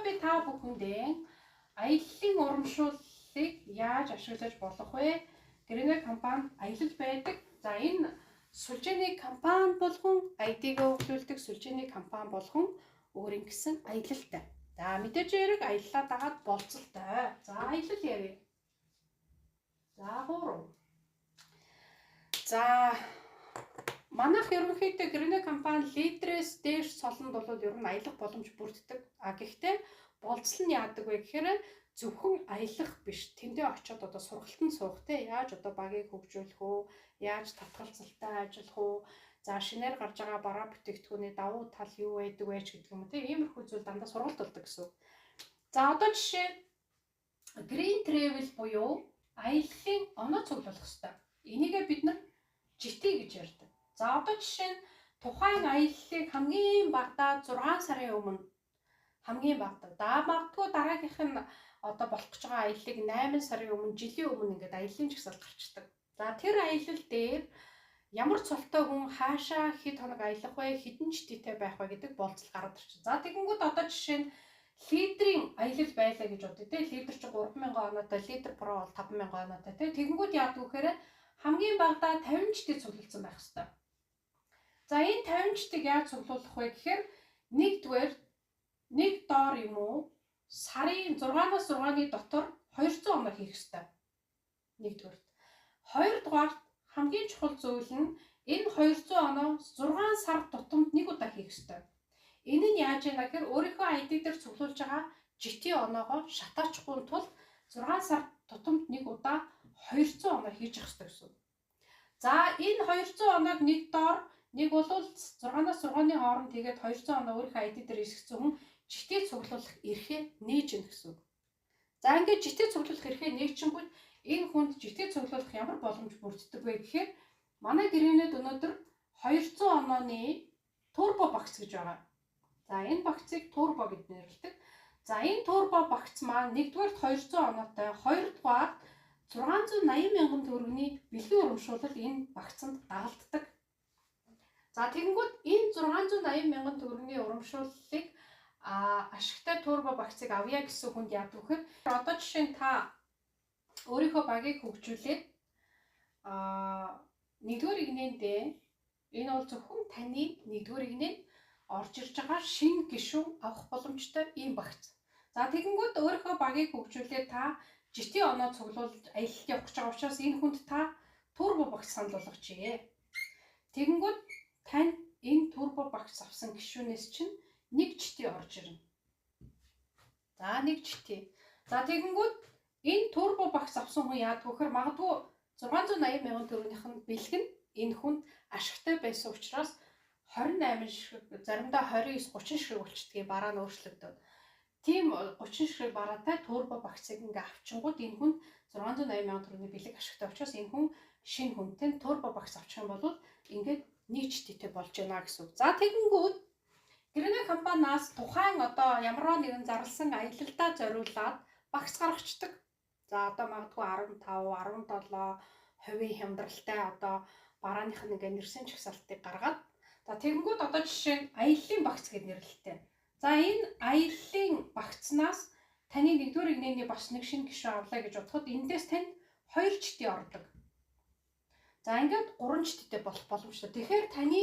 би та бүхэндээ аяллаа урамшууллыг яаж ашиглаж болох вэ? Гэрэнэ компани аялал байдаг. За энэ сүлжээний компани болгон ID-г өглүүлдэг сүлжээний компани болгон өөрийн гэсэн аялалтай. За мэдээж хэрэг аяллаа дагаад болцолтой. За аялал ярив. За 3. За манайх ерөнхийдөө гэрэнэ компани литрээс дээш солонд бол ер нь аялах боломж бүрддэг. Гэхдээ болцол нь яадаг вэ гэхээр зөвхөн аялах биш. Тэндээ очиод одоо сургалтанд суух те. Яаж одоо багийг хөгжүүлэх үү? Яаж татгалзалтай ажиллах уу? За шинээр гарч байгаа бараа бүтээгдэхүүний давуу тал юу байдаг вэ гэдэг юм те. Иймэрхүү зүйл дандаа сургалт болдог гэсэн. За одоо жишээ green travel буюу аяллаа оноо цуглуулах хэрэгтэй. Энийгээ бид нар GT гэж ярьдаг. За одоо жишээ нь тухайн аяллыг хамгийн багадаа 6 сарын өмнө хамгийн багадаа магадгүй дараагийнх нь одоо болох гэж байгаа аяллыг 8 сарын өмнө жилийн өмнө ингээд аяллаа жагсаал гарчдаг. За тэр аялал дээр ямар цолтой хүн хаашаа хэд хоног аялах вэ, хэдэн GT-тэй байх вэ гэдэг болцол гараад ирчих. За тэгэнгүүт одоо жишээ нь литрийн аялал байлаа гэж бодъё те. Литр чи 3000 оноотой, литр про бол 5000 оноотой те. Тэгэнгүүт яадаг вэ гэхээр хамгийн багадаа 50 GT цуглуулсан байх хэрэгтэй. За энэ 50 GT-г яаж цуглуулах вэ гэхээр нэгдүгээр нэг доор юм уу сарын 6-аас 6-ны дотор 200 оноо хийх хэрэгтэй. Нэгдүгээр. Хоёрдугаар хамгийн чухал зүйл нь энэ 200 оноо 6 сар тутамд нэг удаа хийх хэрэгтэй. Энэ нь яаж яана гэхээр өөрийнхөө ID дээр цуглуулж байгаа GT оноогоо шатаачихгүй тул 6 сар тутамд нэг удаа 200 оноо хийж явах хэрэгтэй гэсэн. За энэ 200 оноог нэг доор нэг бол 6-аас 6-ны хооронд тэгээд 200 оноо өөрийнхөө ID дээр хэсэгцэн хүн GT цуглуулах эрхээ нээж гэнэ гэсэн. За ингээд GT цуглуулах эрхээ нээчихэнгүүт энэ хүнд GT цуглуулах ямар боломж бүрддэг вэ гэхээр манай гэрэнэд өнөөдөр 200 онооны турбо багц гэж байгаа. За энэ багцыг турбо гэж нэрлэдэг. За энэ турбо багц маань нэгдүгээр 200 оноотой, хоёрдугаар 680 мянган төгрөгийн бэлгийн урамшуулал энэ багцанд дагалддаг. За тэгэнгүүт энэ 680 мянган төгрөгийн урамшууллыг ашигтай турбо багцыг авъя гэсэн хүнд яадаг вэ? Одоо жишээ нь та өөрийнхөө багийг хөгжүүлээд нэгдүгээр игнэндээ энэ бол зөвхөн таны нэгдүгээр игнэнд орж ирж байгаа шинэ гишүүн авах боломжтой ийм багц. За тэгэнгүүт өөрийнхөө багийг хөгжүүлээд та GT оноо цуглуулж аялалд явах гэж байгаа учраас энэ хүнд та турбо багц санал болгочихъя. Тэгэнгүүт тань энэ турбо багц авсан гишүүнээс чинь 1 GT орж ирнэ. За 1 GT. За тэгэнгүүт энэ турбо багц авсан хүн яадаг вэ гэхээр магадгүй 680 мянган төгрөгийнх нь бэлэг нь энэ хүнд ашигтай байсан учраас 28 ширхэг, заримдаа 29, 30 ширхэг болчдгийг бараа нь өөрчлөгдөв. Тийм 30 ширхэг бараатай турбо багцыг ингээ авчингууд энэ хүн 680 мянган төгрөгийн бэлэг ашигтай учраас энэ хүн шинэ хүнтэй турбо багц авчих юм бол ингээд нийцтэй болж байна гэсэн үг. За тэгэнгүүт гэрэнэ компаниас тухайн одоо ямар нэгэн зарласан аялалдаа зориулаад багц гаргацдаг. За одоо магадгүй 15, 17% хямдралтай одоо барааных нь ингээ нэрсэн чагсаалтыг гаргаад за тэгэнгүүт одоо жишээ нь аяллаа багц гэж нэрлэлтэй. За энэ аяллаа багцнаас таны нэгдүгээр игнэний бас нэг шинэ гишүүн авлаа гэж бодоход эндээс танд 2 GT ордог. За ингээд 3 GT-тэй болох боломжтой. Тэгэхээр таны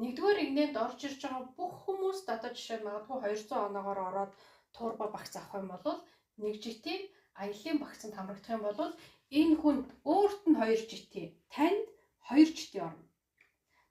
нэгдүгээр игнэнд орж ирж байгаа бүх хүмүүст одоо жишээ нь магадгүй 200 оноогоор ороод турбо багц авах юм бол 1 GT аяллаа багцанд хамрагдах юм бол энэ хүнд өөрт нь 2 GT, танд 2 GT орно.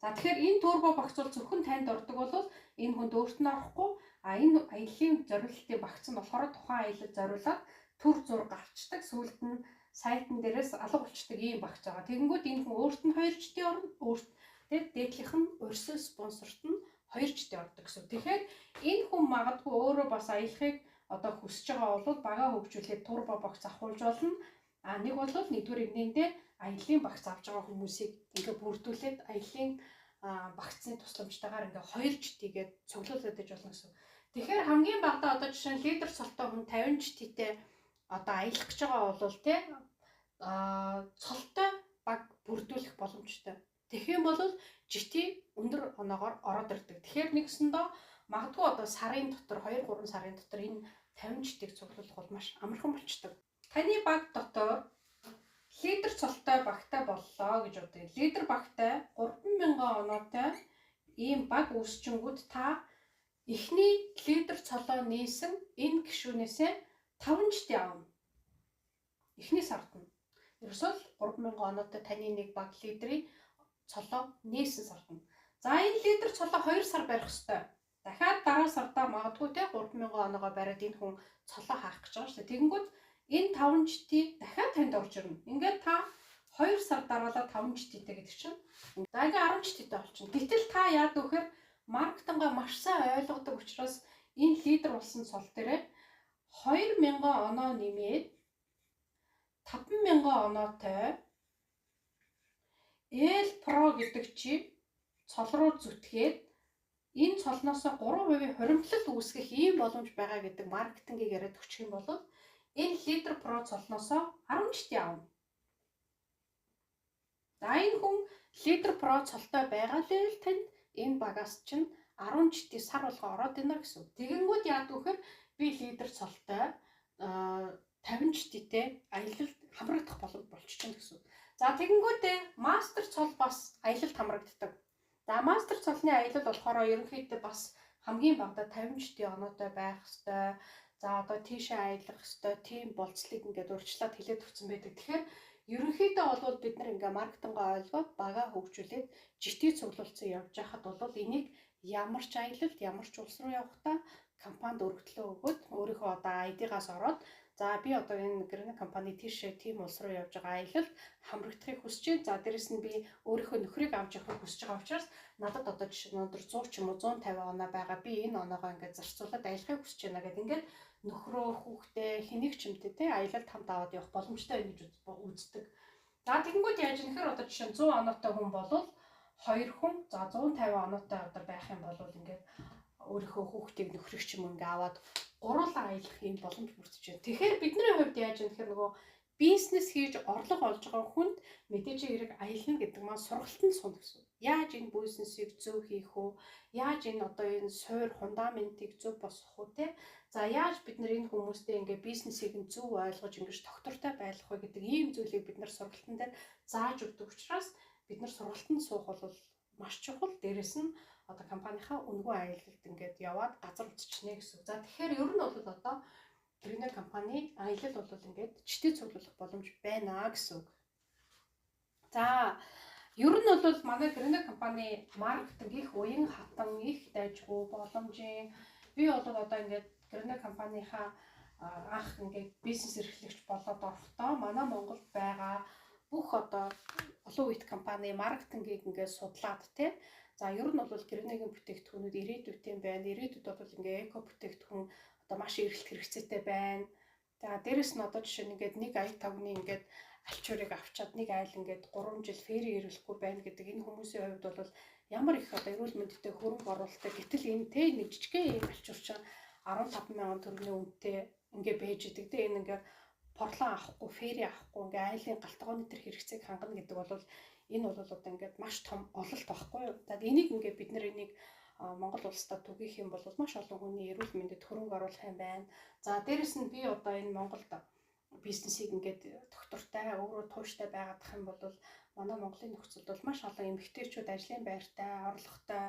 За тэгэхээр энэ турбо багц бол зөвхөн танд ордог бол энэ хүнд өөрт нь орохгүй энэ аяллаа зориулалтын багц нь болохоор тухайн аялал зориулаад төр зур гарчдаг сүүлд нь сайтн дээрээс алга болчдаг ийм багц байгаа. Тэгэнгүүт энэ хүн өөрт нь 2 GT орно. Өөрт дээдлийнх нь урьдчилан спонсорт нь 2 GT ордог гэсэн. Тэгэхээр энэ хүн магадгүй өөрөө бас аялахыг одоо хүсэж байгаа бол багаа хөгжүүлэхэд турбо багц авахулж болно. Нэг бол нэгдүгээр игнэндээ аяллаа багц авч байгаа хүмүүсийг ингээ бүрдүүлээд аяллаа багцны тусламжтайгаар ингээ 2 GT-гээд цуглуулад иж болно гэсэн. Тэгэхээр хамгийн багадаа одоо жишээ нь литр солтой хүн 50 GT-тэй одоо аялах гэж байгаа бол те цолтой баг бүрдүүлэх боломжтой. Тэгэх юм бол GT өндөр оноогоор ороод ирдэг. Тэгэхээр нэгсэндээ магадгүй одоо сарын дотор 2-3 сарын дотор энэ тавинчдыг цуглуулах бол маш амархан болчдөг. Таны баг дотор литр цолтой багтай боллоо гэж бодъё. Литр багтай 3000 оноотой ийм баг үүсчингүүд та эхний литр цолоо нээсэн энэ гишүүнээсээ 5 авна. Эхний сард нь. Ерөөсөө 3000 оноотой таны нэг баг литрийн цолоо нээсэн сард нь. За энэ литр цолоо 2 сар барих ёстой. Дахиад дараа сардаа магадгүй те 3000 оноогоо бариад энэ хүн цолоо хаах гэж байгаа шүү дээ. Тэгэнгүүт энэ 5 житийг дахиад танд орж ирнэ. Ингээд та 2 сар дараалал 5 життэй гэдэг чинь. За ингээ 10 життэй болчихно. Гэтэл та яад вэхээр маркетингаа маш сайн ойлгодог учраас энэ лидер болсон цол дээрээ 2000 оноо нэмээд 5000 оноотой L Pro гэдэг чи цол руу зүтгээд энэ цолноос 3% хуримтлал үүсгэх ийм боломж байгаа гэдэг маркетингийг яриад өгчих юм бол энэ лидер Pro цолноос 10 жит явна. За энэ хүн лидер Pro цолтой байгаа л танд энэ багаас чинь 10 житийн сар болго ороод байна гэсэн. Тэгэнгүүт яад вэхээр би лидер цолтой 50 життэй аялалд хамрагдах боломж болчихно гэсэн. За тэгэнгүүтээ мастер цол бас аялалд хамрагддаг. За мастер цолны аялал болохоор ерөнхийдөө бас хамгийн багадаа 50 житийн оноотой байх ёстой. За одоо тийшээ аялах ёстой. Тийм болцлыг ингээд урьдчилаад хэлээд өгсөн байдаг. Тэгэхээр ерөнхийдөө бол бид нар ингээ маркетингаа ойлгоод багаа хөгжүүлээд житийн цуглуулсан явж байхад бол энийг ямар ч аялалд, ямар ч улс руу явахдаа компанид өргөдлөө өгөөд өөрийнхөө одоо ID-гаас ороод за би одоо энэ гэрний компани тийшээ тийм улс руу явж байгаа аялалд хамрагдахыг хүсэж байна. За дээрэс нь би өөрийнхөө нөхрийг авч явахыг хүсэж байгаа учраас надад одоо жишээ нь өндөр 100 ч юм уу 150 оноо байгаа. Би энэ оноогоо ингээд зарцуулаад аялахыг хүсэж байна гэдэг ингээд нөхрөө, хүүхдээ, хэнийг ч юмтэй те аялалд хамт аваад явах боломжтой байна гэж үздэг. За тэгэнгүүт яаж юм нэхэр одоо жишээ нь 100 оноотой хүн болвол 2 хүн за 150 оноотой одоо байх юм бол ингээд өөрийнхөө хүүхдийг нөхрийг ч юм ингээ аваад гуруулаа аялах юм боломж бүрдэж байна. Тэгэхээр бидний хувьд яаж юм нэхэр нөгөө бизнес хийж орлого олж байгаа хүнд мэдээж хэрэг аялна гэдэг маань сургалтанд сунна гэсэн. Яаж энэ бизнесийг зөв хийх үү? Яаж энэ одоо энэ суур фундаментыг зөв босгох үү те? За яаж бид нар энэ хүмүүстэй ингээ бизнесийг нь зөв ойлгож ингэж тогтвортой байх вэ гэдэг ийм зүйлийг бид нар сургалтын дээр зааж өгдөг учраас бид нар сургалтанд суух бол маш чухал. Дээрэс нь одоо компанийнхаа үнэгүй аялалд ингээд яваад газар үзчихнэ гэсэн. За тэгэхээр ер нь бол одоо гэрний компани аялал бол ингээд житийн цуглуулах боломж байна гэсэн үг. За ер нь бол манай гэрний компани маркетинг их уян хатан их дайжгүй боломжийн би бол одоо ингээд гэрний компанийнхаа анх ингээд бизнес эрхлэгч болоод орохдоо манай Монголд байгаа бүх одоо олон улсын компани маркетингийг ингээд судлаад тий. За ер нь бол гэрнийгийн бүтээгдэхүүнүүд ирээдүйтэй байна. Ирээдүйд бол ингээд эко бүтээгдэхүүн одоо маш эрэлт хэрэгцээтэй байна. За дээрэс нь одоо жишээ нь ингээд нэг ая тавны ингээд альчуурыг авчаад нэг айл ингээд 3 жил фэри ирүүлэхгүй байна гэдэг энэ хүмүүсийн хувьд бол ямар их одоо эрүүл мэндэд хөрөнгө оруулалттай. Гэтэл энэ те нэг жижигхэн ийм альчуур чинь 15,000 төгрөгийн үнэтэй ингээд байж идэг те. Энэ ингээд порлон авахгүй, фэри авахгүй ингээд айлын галтгооны төр хэрэгцээг хангана гэдэг бол энэ бол одоо ингээд маш том ололт байхгүй юу. За энийг ингээд бид нар энийг Монгол улстай түгэх юм бол маш олон хүний эрүүл мэндэд хөрөнгө оруулах юм байна. За дээрэс нь би одоо энэ Монголд бизнесийг ингээд доктортай, өөрөө тууштай байгаадах юм бол манай Монголын нөхцөлд бол маш олон эмэгтэйчүүд ажлын байртай, орлоготой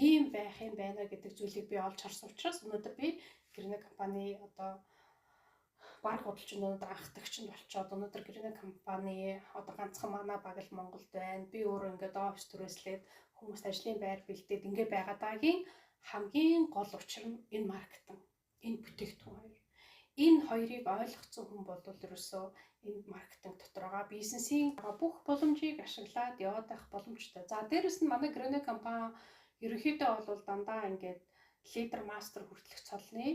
ийм байх юм байна гэдэг зүйлийг би олж харсан учраас өнөөдөр би гэрний компани одоо баг худалчин өнөөдөр анхдагч нь болчоод өнөөдөр гэрний компани одоо ганцхан манай баг л Монголд байна. Би өөрөө ингээд офис төрөөслээд хүмүүст ажлын байр бэлдээд ингээд байгаадаагийн хамгийн гол учир нь энэ маркетинг, энэ бүтээгдэхүүн хоёр. Энэ хоёрыг ойлгоцсон хүн бол ерөөсөө энэ маркетинг дотор байгаа бизнесийн бүх боломжийг ашиглаад яваад байх боломжтой. За дээрэс нь манай гэрний компани ерөнхийдөө бол дандаа ингээд лидер мастер хүртэлх цолны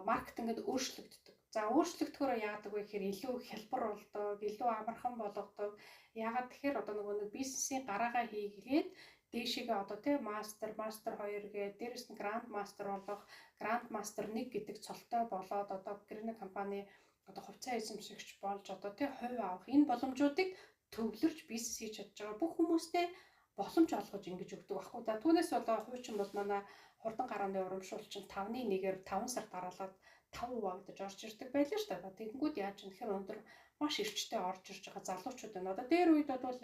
маркетингэд өөрчлөгддөг. За өөрчлөгдөхөөр яадаг вэ гэхээр илүү хялбар болдог, илүү амархан болгодог. Яагаад тэгэхээр одоо нэг бизнесийн гараагаа хийгээд дээшээгээ одоо тийм мастер 2 гээд дээрэс нь гранд мастер болох гранд мастер 1 гэдэг цолтой болоод одоо гэрний компани одоо хувьцаа эзэмшигч болж одоо тийм хувь авах энэ боломжуудыг төвлөрч бизнес хийж чадж байгаа бүх хүмүүстээ боломж олгож ингэж өгдөг байхгүй. За түүнээс болоо хуучин бол манай хурдан гарааны урамшуулчин 5-1-ээр 5 сар дараалаад 5% гэж орж ирдэг байлаа шүү дээ. Тэгэнгүүт яаж юм тэгэхээр өнөөдөр маш эрчтэй орж ирж байгаа залуучууд байна. Одоо дээр үед бол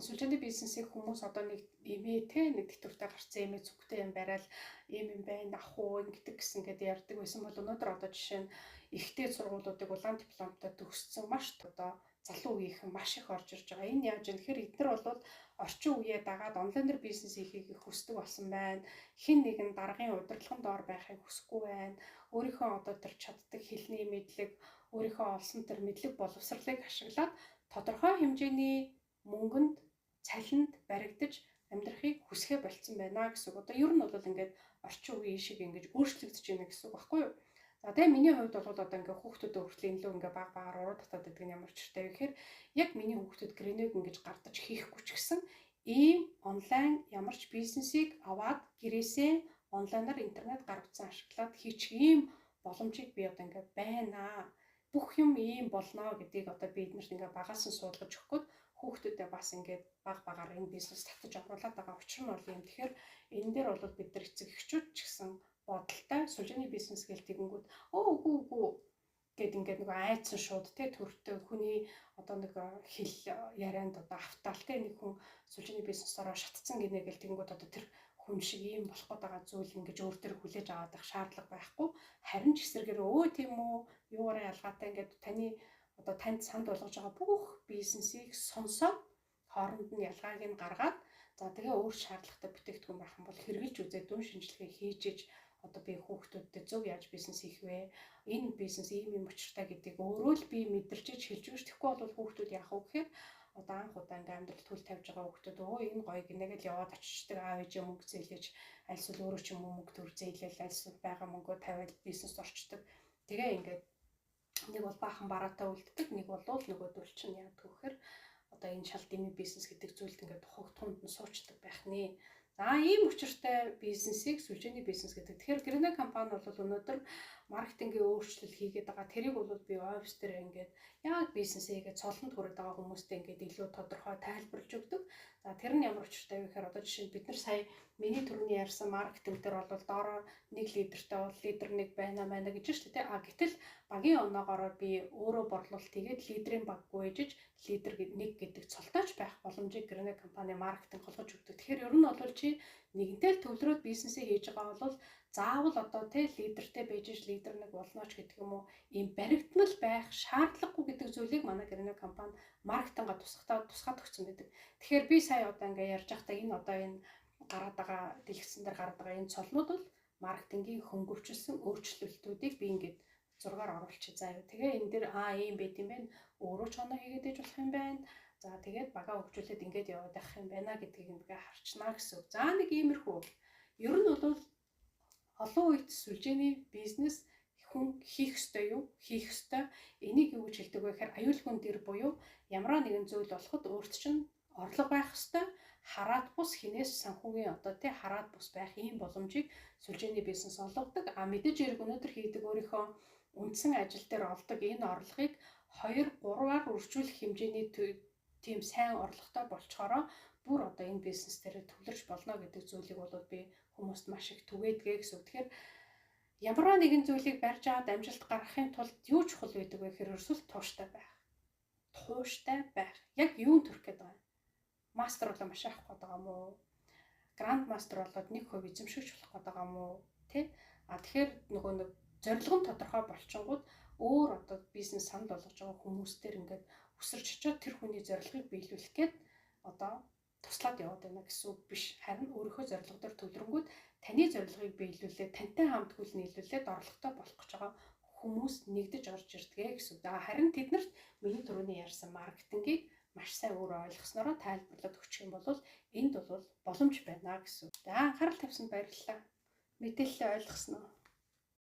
сүлжээний бизнесийг хүмүүс одоо нэг имээ нэг тэтгэвртэй гарцсан имээ зүгтэй юм барайл юм байна ах уу ингэдэг гэсэн ингээд ярьдаг байсан бол өнөөдөр одоо жишээ нь ихтэй сургуулиудыг улаан дипломтой төгссөн маш одоо залуу үеийнхэн маш их орж ирж байгаа. Энэ яаж юм тэгэхээр эдгээр бол орчин үеэ дагаад онлайнаар бизнес хийхийг хүсдэг болсон байна. Хэн нэгэн даргын удирдлагын доор байхыг хүсэхгүй байна. Өөрийнхөө одоо тэр чаддаг хэлний мэдлэг, өөрийнхөө олсон тэр мэдлэг боловсролыг ашиглаад тодорхой хэмжээний мөнгөнд цалинд баригдаж амьдрахыг хүсгээ болцсон байна гэсэн үг. Одоо ер нь бол ингээд орчин үеийн шиг ингэж өөрчлөгдөж байна гэсэн үг баггүй юу? За тэгээ миний хувьд бол одоо ингээд хүүхдүүдэд хүртэл илүү ингээд баг багаар уруу татаад байдаг нь ямар ч хэрэгтэй вэ гэхээр яг миний хүүхдүүд гринэг ингэж гардаж хийхгүй ч гэсэн ийм онлайн ямар ч бизнесийг аваад гэрээсээ онлайнаар интернет гаргацсан ашиглаад хийчих ийм боломжийг би одоо ингээд байна. Бүх юм ийм болно гэдгийг одоо бид нарт ингээд багаас нь суулгаж өгөх гээд хүүхдүүдэд бас ингээд баг багаар энэ бизнес татаж оруулаад байгаа учир нь бол юм. Тэгэхээр энэ дээр бол бид нар эцэг эхчүүд ч гэсэн бодолтой сүлжээний бизнес гээл тэгэнгүүт үгүй гэд ингээд нэг айцсан шууд те төртөө хүний одоо нэг хэл ярианд одоо автаал те нэг хүн сүлжээний бизнесаараа шатцсан гинэ гээл тэгэнгүүт одоо тэр хүн шиг ийм болох гээд байгаа зүйл ингэж өөр төр хүлээж аваад байх шаардлага байхгүй. Харин ч эсрэгээр тийм үү юугаараа ялгаатай ингээд танд санд болгож байгаа бүх бизнесийг сонсоод хооронд нь ялгааг нь гаргаад за тэгээ өөр шаардлагатай бүтээгдэхүүн байх юм бол хэрэгжилж үзээд дүн шинжилгээ хийж иж одоо би хүүхдүүдэд зөв яаж бизнес хийх вэ? Энэ бизнес ийм учиртай гэдгийг өөрөө л би мэдэрч хэлж өгч тэгэхгүй бол хүүхдүүд яах вэ гэхээр одоо анх удаа ингээм амьдрал төл тавьж байгаа хүүхдүүд энэ гоё гинэгээл яваад очичдаг аав ээж мөнгө зээлж альсвал өөрөө ч юм уу мөнгө төр зээлэл альсвал байгаа мөнгөө тавиад бизнес орчдөг. Тэгээ ингээд нэг бол баахан бараатай үлддэг, нэг бол нөгөөдөл чинь яадаг вэхээр одоо энэ шал дэмий бизнес гэдэг зүйлд ингээд хогтхонд нь суучдаг байх нэ. За ийм учиртай бизнесийг сүлжээний бизнес гэдэг. Тэгэхээр гэрнэ компани бол өнөөдөр маркетингийн өөрчлөлт хийгээд байгаа. Тэрийг бол би офис дээр ингээд яг бизнесээ хийгээд цолонд хүрээд байгаа хүмүүстэй ингээд илүү тодорхой тайлбарлаж өгдөг. За тэр нь ямар учиртай вэ гэхээр одоо жишээ нь бид нар сая миний түрүүний ярьсан маркетинг дээр бол доороо нэг лидертэй бол лидер нэг байна гэж шүү дээ. Гэтэл багийн оноогоор би өөрөө борлуулалт хийгээд лидерийн баг гүйжиж лидер нэг гэдэг цолтооч байх боломжийг гэрнэ компани маркетинг холбож өгдөг. Тэгэхээр ер нь бол чи нэгэнтэй л төвлөрөөд бизнесээ хийж байгаа бол заавал одоо лидертэй байж лидер нэг болно ч гэдэг юм уу ийм баригдмал байх шаардлагагүй гэдэг зүйлийг манай гэрнэ компани маркетинга тусгаад өгсөн байдаг. Тэгэхээр би сая одоо ингээ ярьж байхдаа энэ гараад байгаа дэлгэцэн дээр гараад байгаа энэ цолнууд бол маркетингийн хөнгөвчлсөн өөрчлөлтүүдийг би ингээд зургаар оруулчих заа юу. Тэгээ энэ дээр ийм байт юм байна. Өөрөө ч оноо хийгээд иж болох юм байна. За тэгээд багаа хөгжүүлээд ингээд яваад явах юм байна гэдгийг ингээ харчнаа гэсэн үг. За нэг иймэрхүү. Ер нь бол олон үед сүлжээний бизнес хүн хийх ёстой юу? Хийх ёстой. Энийг юу гэж хэлдэг вэ гэхээр аюулгүй дээр буюу ямар нэгэн зүйл болоход өөрт чинь орлого байх ёстой. Хараад бус хинээс санхүүгийн хараад бус байх ийм боломжийг сүлжээний бизнес олгодог. Мэдээж хэрэг өнөөдөр хийдэг өөрийнхөө үндсэн ажил дээр олдог энэ орлогыг 2-3-аар үржүүлэх хэмжээний тийм сайн орлоготой болчхороо бүр одоо энэ бизнес дээр төвлөрч болно гэдэг зүйлийг бол би хүмүүст маш их түгээдгээ гэсэн. Тэгэхээр ямар нэгэн зүйлийг барьж аваад амжилт гаргахын тулд юу чухал байдаг вэ гэхээр ерөөсөө тууштай байх. Тууштай байх. Яг юу төрөх гээд байгаа юм? Мастер болоо маш авах гээд байгаа юм уу? Гранд мастер болоод 1% эзэмшигч болох гээд байгаа юм уу? Тэгэхээр нөгөө нэг зорилго нь тодорхой болчингууд өөр одоо бизнес санд болгож байгаа хүмүүстээр ингээд өсөрч очиод тэр хүний зорилгыг биелүүлэх гээд одоо туслаад яваад байна гэсэн үг биш. Харин өөрийнхөө зорилго дээр төвлөрөнгүүд таны зорилгыг биелүүлээд тантай хамт хөл нийлүүлээд орлоготой болох гэж байгаа хүмүүс нэгдэж орж ирдэг гэсэн үг. Харин тэднэрт миний түрүүний ярьсан маркетингийг маш сайн өөрөө ойлгоснороо тайлбарлаад өгчих юм бол энд бол боломж байна гэсэн үг. За анхаарал тавьсанд баярлалаа. Мэдээлэлээ ойлгосноо.